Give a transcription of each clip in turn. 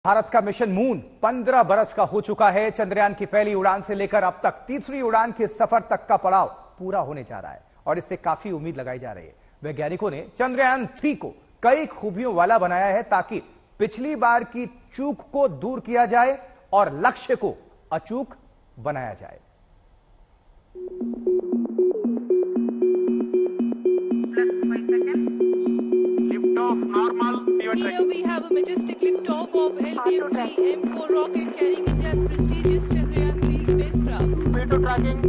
भारत का mission moon 15 बरस का हो चुका है। चंद्रयान की पहली उड़ान से लेकर अब तक तीसरी उड़ान के सफर तक का पड़ाव पूरा होने जा रहा है और इससे काफी उम्मीद लगाई जा रही है। वैज्ञानिकों ने चंद्रयान 3 को कई खूबियों वाला बनाया है ताकि पिछली बार की चूक को दूर किया जाए और लक्ष्य को अचूक बनाया जाए। Here we have a majestic liftoff of LVM-3M4 rocket carrying India's prestigious Chandrayaan-3 spacecraft. Speed to tracking.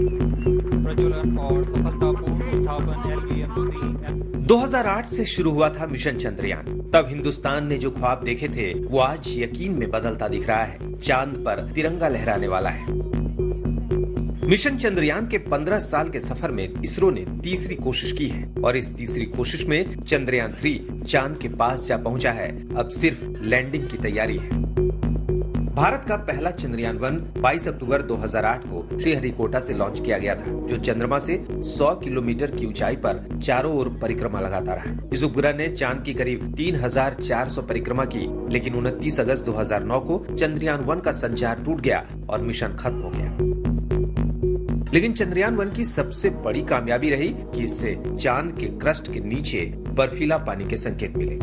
प्रज्वलन और सफलतापूर्ण उत्थापन LVM-3M 2008 से शुरू हुआ था मिशन चंद्रयान। तब हिंदुस्तान ने जो ख्वाब देखे थे वो आज यकीन में बदलता दिख रहा है। चांद पर तिरंगा लहराने वाला है। मिशन चंद्रयान के 15 साल के सफर में इसरो ने तीसरी कोशिश की है और इस तीसरी कोशिश में चंद्रयान 3 चांद के पास जा पहुंचा है। अब सिर्फ लैंडिंग की तैयारी है। भारत का पहला चंद्रयान 1 22 अक्टूबर 2008 को श्रीहरिकोटा से लॉन्च किया गया था, जो चंद्रमा से 100 किलोमीटर की ऊंचाई पर चारों ओर परिक्रमा लगाता रहा। इस उपग्रह ने चांद की करीब 3400 परिक्रमा की, लेकिन 29 अगस्त 2009 को चंद्रयान 1 का संचार टूट गया और मिशन खत्म हो गया। लेकिन चंद्रयान 1 की सबसे बड़ी कामयाबी रही कि इससे चांद के क्रस्ट के नीचे बर्फीला पानी के संकेत मिले।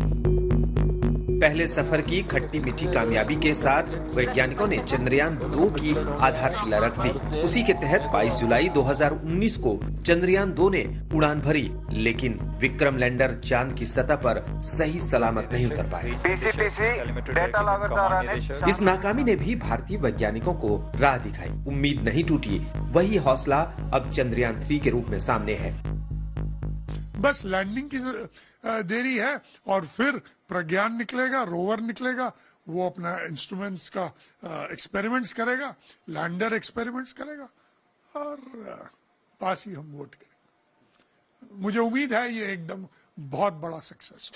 पहले सफर की खट्टी मीठी कामयाबी के साथ वैज्ञानिकों ने चंद्रयान 2 की आधारशिला रख दी। उसी के तहत 22 जुलाई 2019 को चंद्रयान 2 ने उड़ान भरी, लेकिन विक्रम लैंडर चांद की सतह पर सही सलामत नहीं उतर पाए। इस नाकामी ने भी भारतीय वैज्ञानिकों को राह दिखाई। उम्मीद नहीं टूटी। वही हौसला अब चंद्रयान 3 के रूप में सामने है। बस लैंडिंग की देरी है और फिर प्रज्ञान निकलेगा, रोवर निकलेगा, वो अपना इंस्ट्रूमेंट्स का एक्सपेरिमेंट्स करेगा, लैंडर एक्सपेरिमेंट्स करेगा और पास ही हम वोट करेंगे। मुझे उम्मीद है ये एकदम बहुत बड़ा success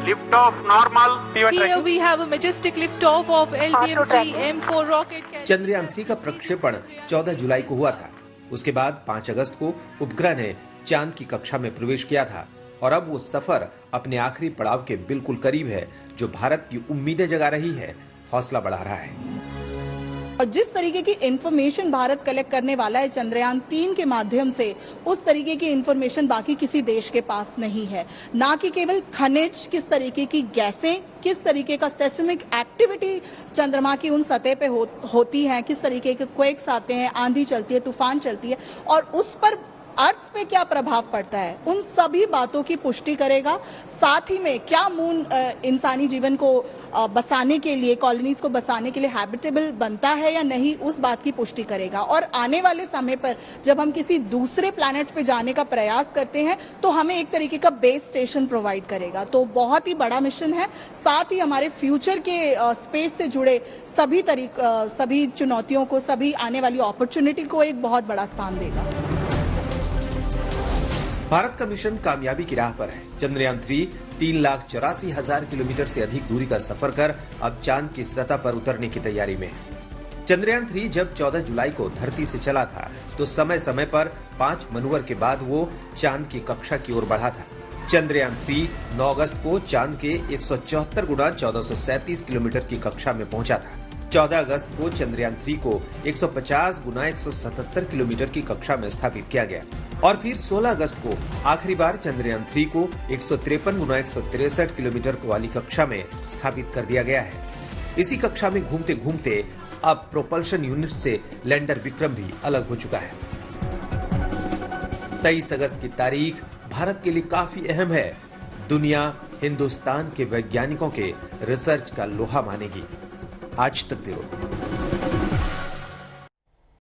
Lift off normal. Here we have a majestic liftoff of LVM-3M4 rocket carrying Chandrayaan 3 का प्रक्षेपण 14 जुलाई को हुआ था। उसके बाद 5 अगस्त को उपग्रह ने चांद की कक्षा में प्रवेश किया था और अब वो सफर अपने आखिरी पड़ाव के बिल्कुल करीब है, जो भारत की उम्मीदें जगा रही है, हौसला बढ़ा रहा है। और जिस तरीके की इंफॉर्मेशन भारत कलेक्ट करने वाला है चंद्रयान 3 के माध्यम से, उस तरीके की इंफॉर्मेशन बाकी किसी देश के पास नहीं है। ना कि केवल खनिज, किस तरीके की गैसें, किस तरीके का सेस्मिक एक्टिविटी चंद्रमा की उन सतह पे होती है, किस तरीके के क्वेक्स आते हैं, आंधी चलती है, तूफान चलती है और उस पर अर्थ पे क्या प्रभाव पड़ता है, उन सभी बातों की पुष्टि करेगा। साथ ही में क्या मून इंसानी जीवन को बसाने के लिए, कॉलोनीज को बसाने के लिए हैबिटेबल बनता है या नहीं, उस बात की पुष्टि करेगा। और आने वाले समय पर जब हम किसी दूसरे प्लैनेट पे जाने का प्रयास करते हैं तो हमें एक तरीके का बेस स्टेशन प्रोवाइड करेगा। तो बहुत ही बड़ा मिशन है। साथ ही हमारे फ्यूचर के स्पेस से जुड़े सभी चुनौतियों को, सभी आने वाली अपॉर्चुनिटी को एक बहुत बड़ा स्थान देगा। भारत का मिशन कामयाबी की राह पर है। चंद्रयान 3 3,84,000 किलोमीटर से अधिक दूरी का सफर कर अब चांद की सतह पर उतरने की तैयारी में है। चंद्रयान 3 जब 14 जुलाई को धरती से चला था तो समय समय पर 5 मनूवर के बाद वो चांद की कक्षा की ओर बढ़ा था। चंद्रयान 3 9 अगस्त को चांद के 174 गुना 1437 किलोमीटर की कक्षा में पहुंचा था। 14 अगस्त को चंद्रयान 3 को 150 गुना 177 किलोमीटर की कक्षा में स्थापित किया गया और फिर 16 अगस्त को आखिरी बार चंद्रयान 3 को 153 गुना 163 किलोमीटर वाली कक्षा में स्थापित कर दिया गया है। इसी कक्षा में घूमते घूमते अब प्रोपल्शन यूनिट से लैंडर विक्रम भी अलग हो चुका है। 23 अगस्त की तारीख भारत के लिए काफी अहम है। दुनिया हिंदुस्तान के वैज्ञानिकों के रिसर्च का लोहा मानेगी। आज तक ब्यूरो।